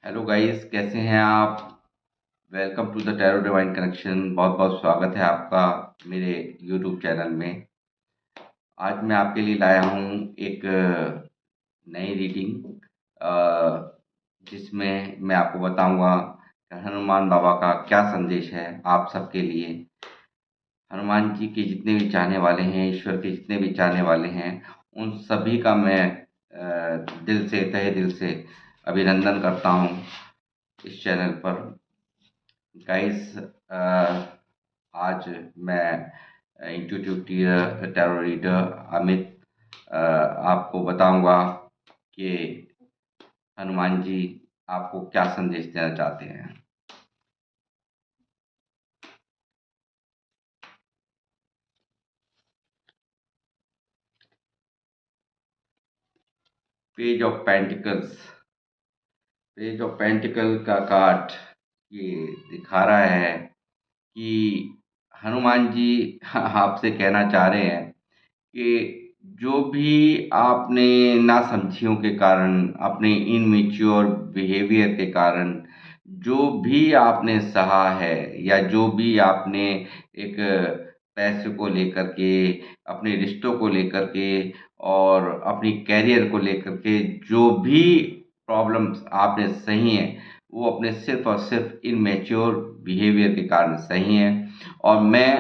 Hello guys, कैसे हैं आप? Welcome to the tarot divine connection. बहुत बहुत स्वागत है आपका मेरे यूट्यूब चैनल में। आज मैं आपके लिए लाया हूँ एक नई रीडिंग, जिसमें मैं आपको बताऊंगा कि हनुमान बाबा का क्या संदेश है आप सबके लिए। हनुमान जी के जितने भी चाहने वाले हैं, ईश्वर के जितने भी चाहने वाले हैं, उन सभी का मैं दिल से, तहे दिल से अभिनंदन करता हूँ इस चैनल पर। गाइस, आज मैं इंट्यूटिव टैरो रीडर अमित आपको बताऊंगा कि हनुमान जी आपको क्या संदेश देना चाहते हैं। Page of pentacles. Page of pentacle का कार्ड ये दिखा रहा है कि हनुमान जी आपसे कहना चाह रहे हैं कि जो भी आपने नासमझियों के कारण, अपने इनमेच्योर बिहेवियर के कारण जो भी आपने सहा है, या जो भी आपने एक पैसे को लेकर के, अपने रिश्तों को लेकर के और अपनी कैरियर को लेकर के जो भी प्रॉब्लम्स आपने सही हैं, वो अपने सिर्फ और सिर्फ इनमेच्योर बिहेवियर के कारण सही हैं। और मैं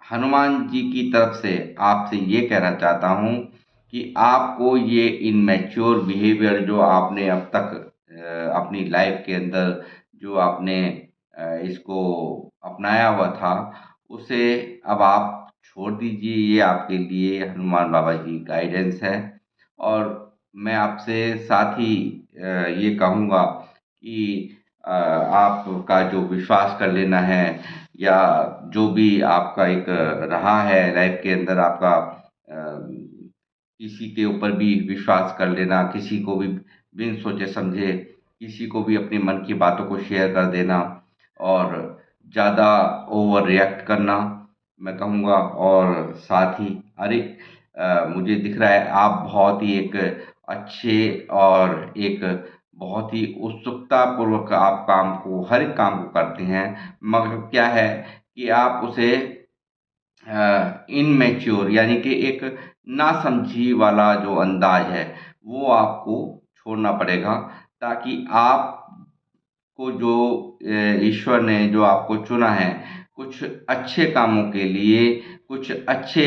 हनुमान जी की तरफ से आपसे ये कहना चाहता हूँ कि आपको ये इनमैच्योर बिहेवियर जो आपने अब तक अपनी लाइफ के अंदर जो आपने इसको अपनाया हुआ था, उसे अब आप छोड़ दीजिए। ये आपके लिए हनुमान बाबा की गाइडेंस है। और मैं आपसे साथ ही ये कहूँगा कि आपका जो विश्वास कर लेना है, या जो भी आपका एक रहा है लाइफ के अंदर आपका, किसी के ऊपर भी विश्वास कर लेना, किसी को भी बिन सोचे समझे किसी को भी अपने मन की बातों को शेयर कर देना, और ज़्यादा ओवर रिएक्ट करना, मैं कहूँगा। और साथ ही अरे, मुझे दिख रहा है आप बहुत ही एक अच्छे और एक बहुत ही उत्सुकता पूर्वक आप काम को, हर एक काम को करते हैं। मगर क्या है कि आप उसे इनमैच्योर, यानी कि एक नासमझी वाला जो अंदाज है, वो आपको छोड़ना पड़ेगा, ताकि आपको जो ईश्वर ने जो आपको चुना है कुछ अच्छे कामों के लिए, कुछ अच्छे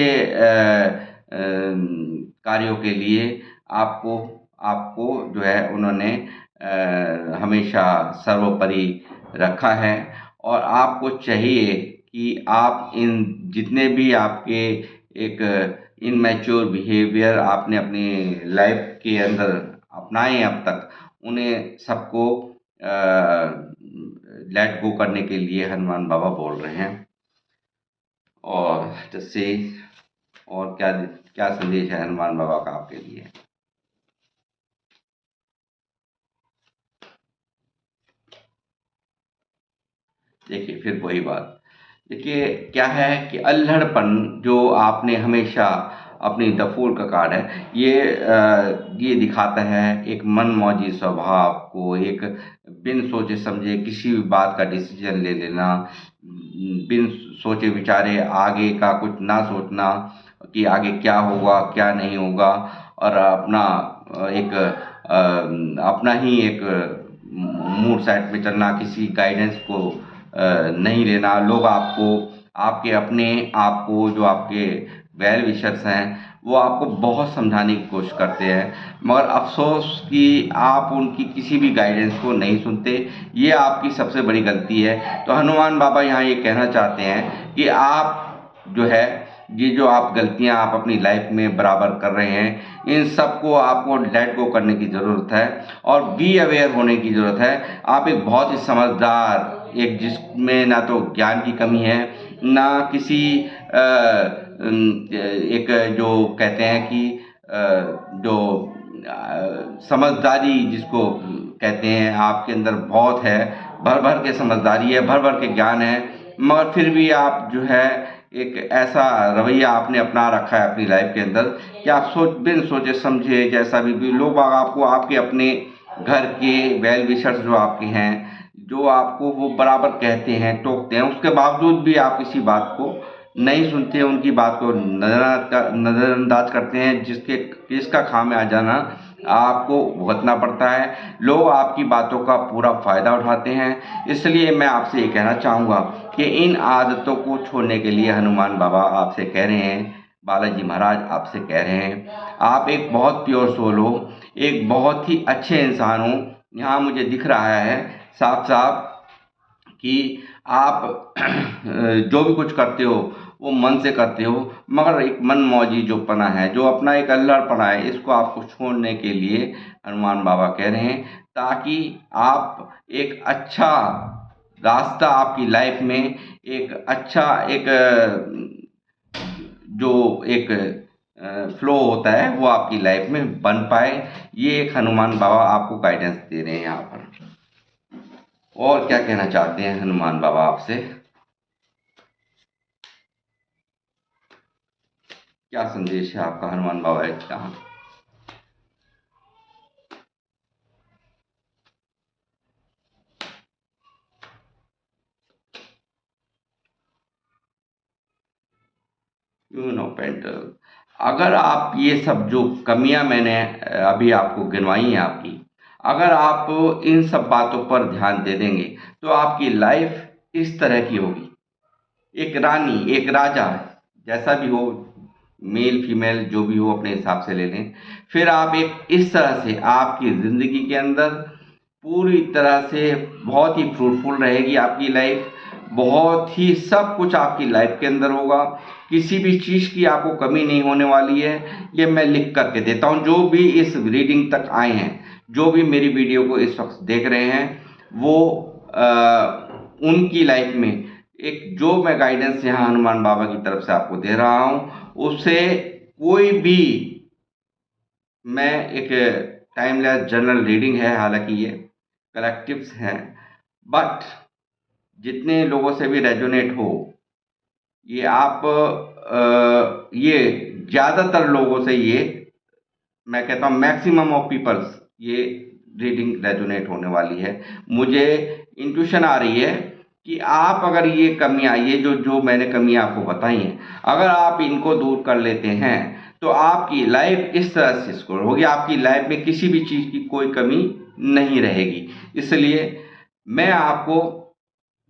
कार्यों के लिए, आपको आपको जो है उन्होंने हमेशा सर्वोपरि रखा है। और आपको चाहिए कि आप इन जितने भी आपके एक इनमैच्योर बिहेवियर आपने अपनी लाइफ के अंदर अपनाए हैं अब तक, उन्हें सबको लेट गो करने के लिए हनुमान बाबा बोल रहे हैं। और जैसे, और क्या क्या संदेश है हनुमान बाबा का आपके लिए? देखिए, फिर वही बात। देखिए, क्या है कि अल्हड़पन जो आपने हमेशा अपनी द फूल का कार्ड है, ये दिखाता है एक मनमौजी स्वभाव को, एक बिन सोचे समझे किसी भी बात का डिसीजन ले लेना, बिन सोचे विचारे आगे का कुछ ना सोचना कि आगे क्या होगा क्या नहीं होगा, और अपना अपना ही एक मूड सेट में चलना, किसी गाइडेंस को नहीं लेना। लोग आपको, आपके अपने आप को, जो आपके वेल विशर्स हैं, वो आपको बहुत समझाने की कोशिश करते हैं, मगर अफ़सोस कि आप उनकी किसी भी गाइडेंस को नहीं सुनते। ये आपकी सबसे बड़ी गलती है। तो हनुमान बाबा यहाँ ये कहना चाहते हैं कि आप जो है, ये जो आप गलतियाँ आप अपनी लाइफ में बराबर कर रहे हैं, इन सबको आपको लेट गो करने की ज़रूरत है, और बी अवेयर होने की ज़रूरत है। आप एक बहुत ही समझदार, एक जिसमें ना तो ज्ञान की कमी है, ना किसी एक जो कहते हैं कि जो समझदारी जिसको कहते हैं, आपके अंदर बहुत है, भर भर के समझदारी है, भर भर के ज्ञान है, मगर फिर भी आप जो है एक ऐसा रवैया आपने अपना रखा है अपनी लाइफ के अंदर कि आप बिन सोचे समझे, जैसा भी लोग बाग आपको आपके अपने घर के वेल विशर्स जो आपके हैं, जो आपको वो बराबर कहते हैं, टोकते हैं, उसके बावजूद भी आप किसी बात को नहीं सुनते हैं, उनकी बात को नज़रअंदाज करते हैं, जिसका खामियाजा आपको भुगतना पड़ता है। लोग आपकी बातों का पूरा फ़ायदा उठाते हैं। इसलिए मैं आपसे ये कहना चाहूँगा कि इन आदतों को छोड़ने के लिए हनुमान बाबा आपसे कह रहे हैं, बालाजी महाराज आपसे कह रहे हैं, आप एक बहुत प्योर सोल हो, एक बहुत ही अच्छे इंसान हो। यहाँ मुझे दिख रहा है साफ साफ कि आप जो भी कुछ करते हो वो मन से करते हो, मगर एक मन मौजी जो पना है, जो अपना एक अल्हड़पना है, इसको आपको छोड़ने के लिए हनुमान बाबा कह रहे हैं, ताकि आप एक अच्छा रास्ता आपकी लाइफ में, एक अच्छा एक जो एक फ्लो होता है वो आपकी लाइफ में बन पाए। ये एक हनुमान बाबा आपको गाइडेंस दे रहे हैं यहाँ पर। और क्या कहना चाहते हैं हनुमान बाबा आपसे? क्या संदेश है आपका हनुमान बाबा का? यू नो पेंटल, अगर आप ये सब जो कमियां मैंने अभी आपको गिनवाई हैं आपकी, अगर आप इन सब बातों पर ध्यान दे देंगे तो आपकी लाइफ इस तरह की होगी, एक रानी, एक राजा, जैसा भी हो, मेल फीमेल जो भी हो अपने हिसाब से ले लें। फिर आप एक इस तरह से आपकी ज़िंदगी के अंदर पूरी तरह से बहुत ही फ्रूटफुल रहेगी आपकी लाइफ, बहुत ही सब कुछ आपकी लाइफ के अंदर होगा, किसी भी चीज़ की आपको कमी नहीं होने वाली है। ये मैं लिख करके देता हूँ। जो भी इस रीडिंग तक आए हैं, जो भी मेरी वीडियो को इस वक्त देख रहे हैं, वो उनकी लाइफ में एक जो मैं गाइडेंस यहाँ हनुमान बाबा की तरफ से आपको दे रहा हूँ, उससे कोई भी, मैं एक टाइमलेस जनरल रीडिंग है, हालांकि ये कलेक्टिव्स हैं, बट जितने लोगों से भी रेजोनेट हो, ये आप ये ज़्यादातर लोगों से, ये मैं कहता हूँ मैक्सिमम ऑफ पीपल्स, ये रीडिंग रेजोनेट होने वाली है। मुझे इंट्यूशन आ रही है कि आप अगर ये कमियां, ये जो जो मैंने कमियां आपको बताई हैं, अगर आप इनको दूर कर लेते हैं तो आपकी लाइफ इस तरह से स्कोर होगी, आपकी लाइफ में किसी भी चीज़ की कोई कमी नहीं रहेगी। इसलिए मैं आपको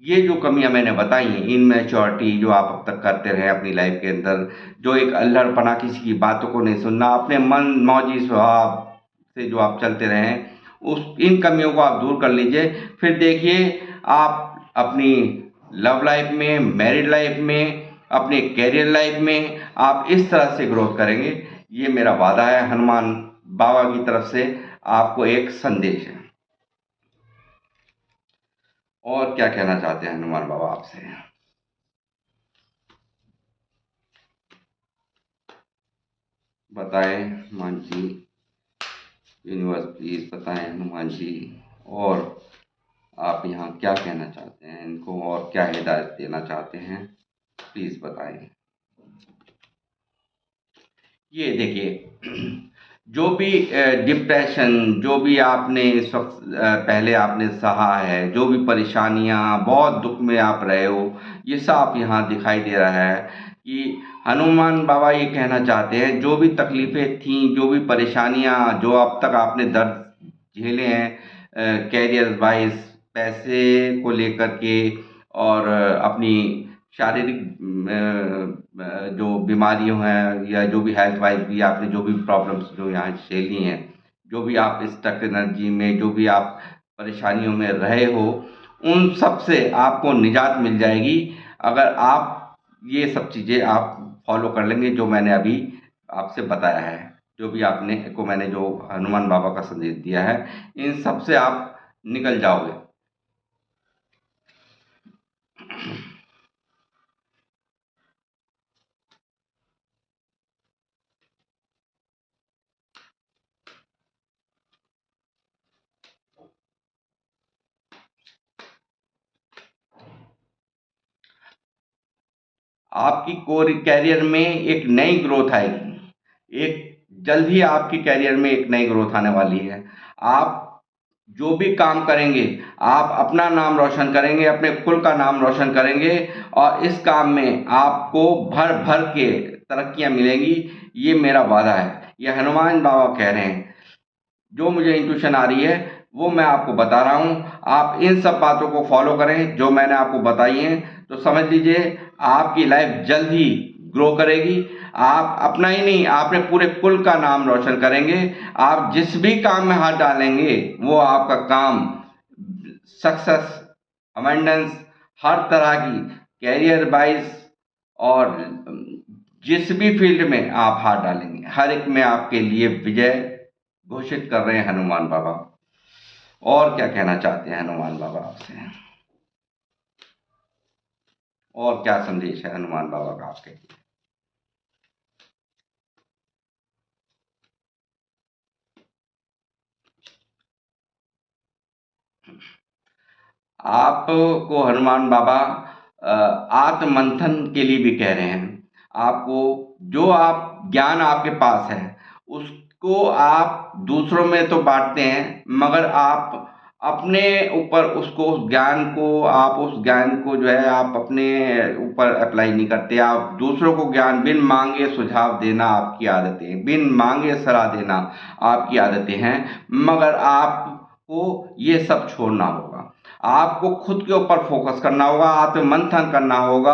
ये जो कमियां मैंने बताई हैं, इनमेच्योरिटी जो आप अब तक करते रहे अपनी लाइफ के अंदर, जो एक अल्हड़पना, किसी की बातों को नहीं सुनना, अपने मन मौजी स्वभाव से जो आप चलते रहे हैं, उस इन कमियों को आप दूर कर लीजिए। फिर देखिए आप अपनी लव लाइफ में, मैरिड लाइफ में, अपने कैरियर लाइफ में आप इस तरह से ग्रोथ करेंगे। ये मेरा वादा है, हनुमान बाबा की तरफ से आपको एक संदेश है। और क्या कहना चाहते हैं हनुमान बाबा आपसे? बताएं हनुमान जी, यूनिवर्स प्लीज बताएं हनुमान जी। और आप यहाँ क्या कहना चाहते हैं इनको, और क्या हिदायत देना चाहते हैं, प्लीज बताएं। ये देखिए, जो भी डिप्रेशन, जो भी आपने इस वक्त पहले आपने सहा है, जो भी परेशानियां, बहुत दुख में आप रहे हो, ये सब यहाँ दिखाई दे रहा है कि हनुमान बाबा ये कहना चाहते हैं, जो भी तकलीफ़ें थीं, जो भी परेशानियां, जो अब तक आपने दर्द झेले हैं कैरियर वाइज, पैसे को लेकर के, और अपनी शारीरिक जो बीमारियों हैं, या जो भी हेल्थ वाइज भी आपने जो भी प्रॉब्लम्स जो यहाँ झेली हैं, जो भी आप स्टक एनर्जी में, जो भी आप परेशानियों में रहे हो, उन सब से आपको निजात मिल जाएगी अगर आप ये सब चीज़ें आप फॉलो कर लेंगे जो मैंने अभी आपसे बताया है। जो भी आपने को मैंने जो हनुमान बाबा का संदेश दिया है, इन सब से आप निकल जाओगे। आपकी कोर कैरियर में एक नई ग्रोथ आएगी, एक जल्द ही आपकी कैरियर में एक नई ग्रोथ आने वाली है। आप जो भी काम करेंगे आप अपना नाम रोशन करेंगे, अपने कुल का नाम रोशन करेंगे और इस काम में आपको भर भर के तरक्कियां मिलेंगी। ये मेरा वादा है, ये हनुमान बाबा कह रहे हैं। जो मुझे इंट्यूशन आ रही है वो मैं आपको बता रहा हूँ। आप इन सब बातों को फॉलो करें जो मैंने आपको बताई हैं, तो समझ लीजिए आपकी लाइफ जल्द ही ग्रो करेगी। आप अपना ही नहीं, आपने पूरे कुल का नाम रोशन करेंगे। आप जिस भी काम में हाथ डालेंगे वो आपका काम सक्सेस, अबंडेंस, हर तरह की कैरियर वाइज और जिस भी फील्ड में आप हाथ डालेंगे हर एक में आपके लिए विजय घोषित कर रहे हैं हनुमान बाबा। और क्या कहना चाहते हैं हनुमान बाबा आपसे? और क्या संदेश है हनुमान बाबा का आपके लिए? आपको हनुमान बाबा आत्म मंथन के लिए भी कह रहे हैं। आपको जो आप ज्ञान आपके पास है उसको आप दूसरों में तो बांटते हैं, मगर आप अपने ऊपर उसको, उस ज्ञान को, आप उस ज्ञान को जो है आप अपने ऊपर अप्लाई नहीं करते। आप दूसरों को ज्ञान बिन मांगे सुझाव देना आपकी आदतें, बिन मांगे सलाह देना आपकी आदतें हैं। मगर आपको ये सब छोड़ना होगा। आपको खुद के ऊपर फोकस करना होगा, आत्ममंथन करना होगा।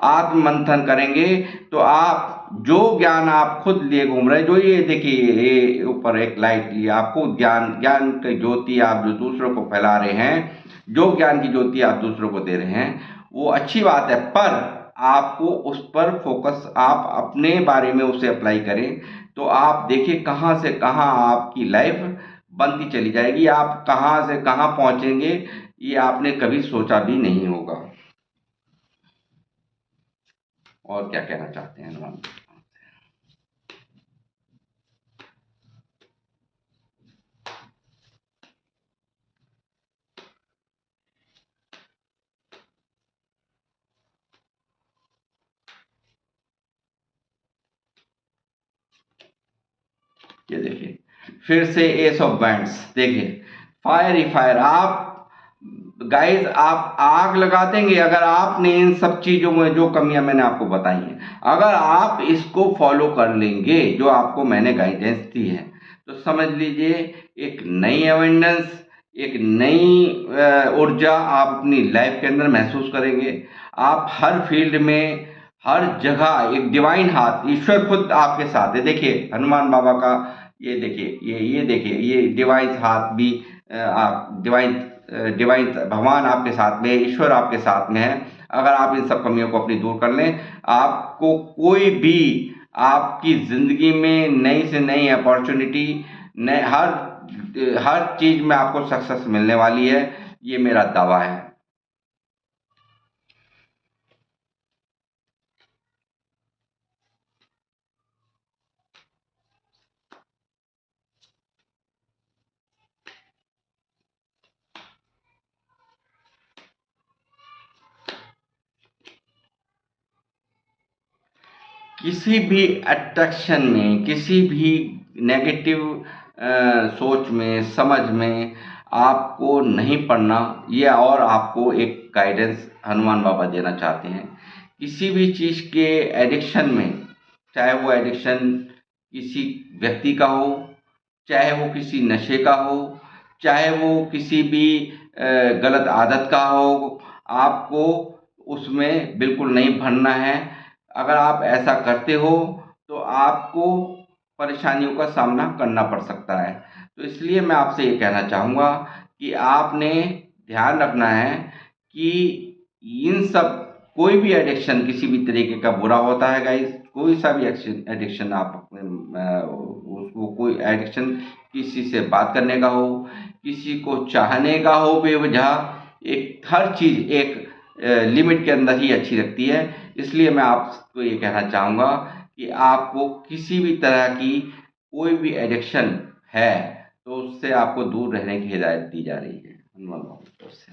आत्ममंथन करेंगे तो आप जो ज्ञान आप खुद लिए घूम रहे हैं, जो ये देखिए ये ऊपर एक लाइट लिए आपको ज्ञान, ज्ञान की ज्योति आप जो दूसरों को फैला रहे हैं, जो ज्ञान की ज्योति आप दूसरों को दे रहे हैं वो अच्छी बात है, पर आपको उस पर फोकस, आप अपने बारे में उसे अप्लाई करें तो आप देखिए कहाँ से कहाँ आपकी लाइफ बनती चली जाएगी। आप कहाँ से कहाँ पहुंचेंगे ये आपने कभी सोचा भी नहीं होगा। और क्या कहना चाहते हैं हनुमान? ये देखिए फिर से एस ऑफ बैंड्स, देखिए फायर ही फायर। आप गाइस आप आग लगा देंगे अगर आपने इन सब चीजों में जो कमियां मैंने आपको बताई हैं, अगर आप इसको फॉलो कर लेंगे जो आपको मैंने गाइडेंस दी है, तो समझ लीजिए एक नई अवेंडेंस, एक नई ऊर्जा आप अपनी लाइफ के अंदर महसूस करेंगे। आप हर फील्ड में, हर जगह एक डिवाइन हाथ, ईश्वर खुद आपके साथ है। देखिए हनुमान बाबा का ये देखिए, ये देखिए, ये डिवाइन हाथ भी आप डिवाइन, डिवाइन भगवान आपके साथ में है, ईश्वर आपके साथ में है। अगर आप इन सब कमियों को अपनी दूर कर लें, आपको कोई भी आपकी जिंदगी में नई से नई अपॉर्चुनिटी, नए हर हर चीज में आपको सक्सेस मिलने वाली है। ये मेरा दावा है। किसी भी अट्रैक्शन में, किसी भी नेगेटिव सोच में, समझ में आपको नहीं पड़ना। ये और आपको एक गाइडेंस हनुमान बाबा देना चाहते हैं। किसी भी चीज़ के एडिक्शन में, चाहे वो एडिक्शन किसी व्यक्ति का हो, चाहे वो किसी नशे का हो, चाहे वो किसी भी गलत आदत का हो, आपको उसमें बिल्कुल नहीं भरना है। अगर आप ऐसा करते हो तो आपको परेशानियों का सामना करना पड़ सकता है। तो इसलिए मैं आपसे ये कहना चाहूँगा कि आपने ध्यान रखना है कि इन सब, कोई भी एडिक्शन किसी भी तरीके का बुरा होता है गाइस। कोई सा भी एडिक्शन आप वो कोई एडिक्शन किसी से बात करने का हो, किसी को चाहने का हो बेवजह, एक हर चीज़ एक लिमिट के अंदर ही अच्छी लगती है। इसलिए मैं आपको ये कहना चाहूँगा कि आपको किसी भी तरह की कोई भी एडिक्शन है तो उससे आपको दूर रहने की हिदायत दी जा रही है हनुमान बाबू की तरफ से।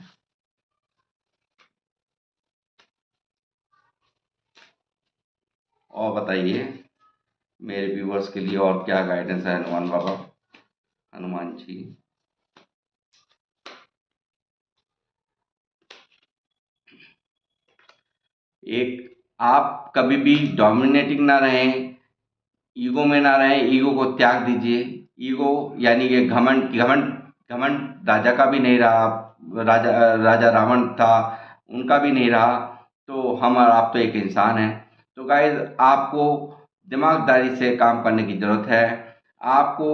और बताइए मेरे व्यूवर्स के लिए और क्या गाइडेंस है हनुमान बाबा, हनुमान जी? एक आप कभी भी डोमिनेटिंग ना रहें, ईगो में ना रहें, ईगो को त्याग दीजिए। ईगो यानी कि घमंड घमंड घमंड राजा का भी नहीं रहा। राजा राजा रावण था, उनका भी नहीं रहा। तो हम और आप तो एक इंसान हैं। तो गाइस, आपको दिमागदारी से काम करने की ज़रूरत है। आपको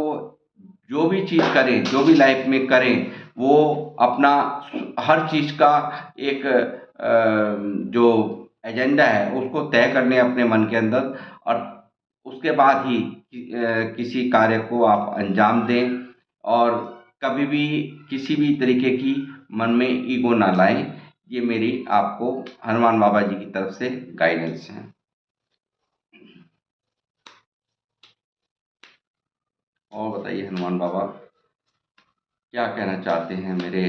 जो भी चीज़ करें, जो भी लाइफ में करें, वो अपना हर चीज़ का एक जो एजेंडा है उसको तय कर लें अपने मन के अंदर, और उसके बाद ही किसी कार्य को आप अंजाम दें। और कभी भी किसी भी तरीके की मन में ईगो ना लाएं। ये मेरी आपको हनुमान बाबा जी की तरफ से गाइडेंस है। और बताइए हनुमान बाबा, क्या कहना चाहते हैं मेरे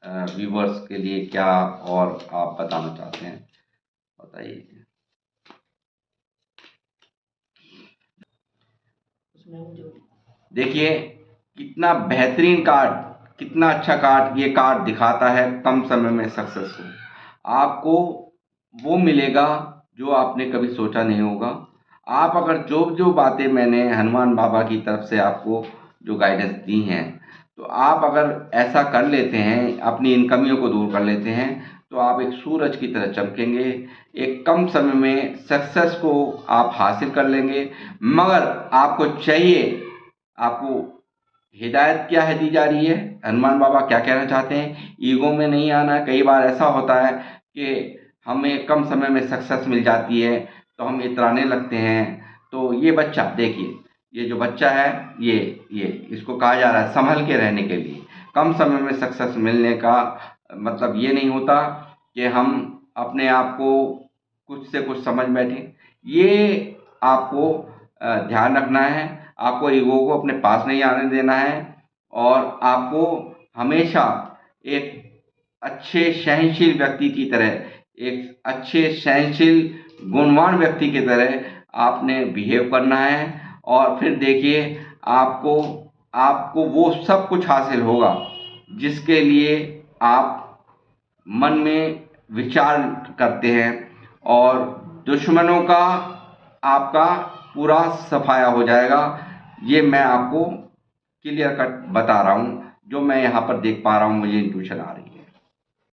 व्यूवर्स के लिए, क्या और आप बताना चाहते हैं, बताइए। देखिए, कितना बेहतरीन कार्ड, कितना अच्छा कार्ड, ये कार्ड दिखाता है कम समय में सक्सेस को। आपको वो मिलेगा जो आपने कभी सोचा नहीं होगा। आप अगर जो जो बातें मैंने हनुमान बाबा की तरफ से आपको जो गाइडेंस दी हैं, तो आप अगर ऐसा कर लेते हैं, अपनी इन कमियों को दूर कर लेते हैं, तो आप एक सूरज की तरह चमकेंगे। एक कम समय में सक्सेस को आप हासिल कर लेंगे। मगर आपको चाहिए, आपको हिदायत क्या है दी जा रही है, हनुमान बाबा क्या कहना चाहते हैं, ईगो में नहीं आना है। कई बार ऐसा होता है कि हमें कम समय में सक्सेस मिल जाती है तो हम इतराने लगते हैं। तो ये बच्चा देखिए, ये जो बच्चा है, ये इसको कहा जा रहा है संभल के रहने के लिए। कम समय में सक्सेस मिलने का मतलब ये नहीं होता कि हम अपने आप को कुछ से कुछ समझ बैठें। ये आपको ध्यान रखना है। आपको ईगो को अपने पास नहीं आने देना है, और आपको हमेशा एक अच्छे सहनशील व्यक्ति की तरह, एक अच्छे सहनशील गुणवान व्यक्ति की तरह आपने बिहेव करना है। और फिर देखिए, आपको आपको वो सब कुछ हासिल होगा जिसके लिए आप मन में विचार करते हैं। और दुश्मनों का आपका पूरा सफाया हो जाएगा। ये मैं आपको क्लियर कट बता रहा हूँ, जो मैं यहाँ पर देख पा रहा हूँ, मुझे इंट्यूशन आ रही है।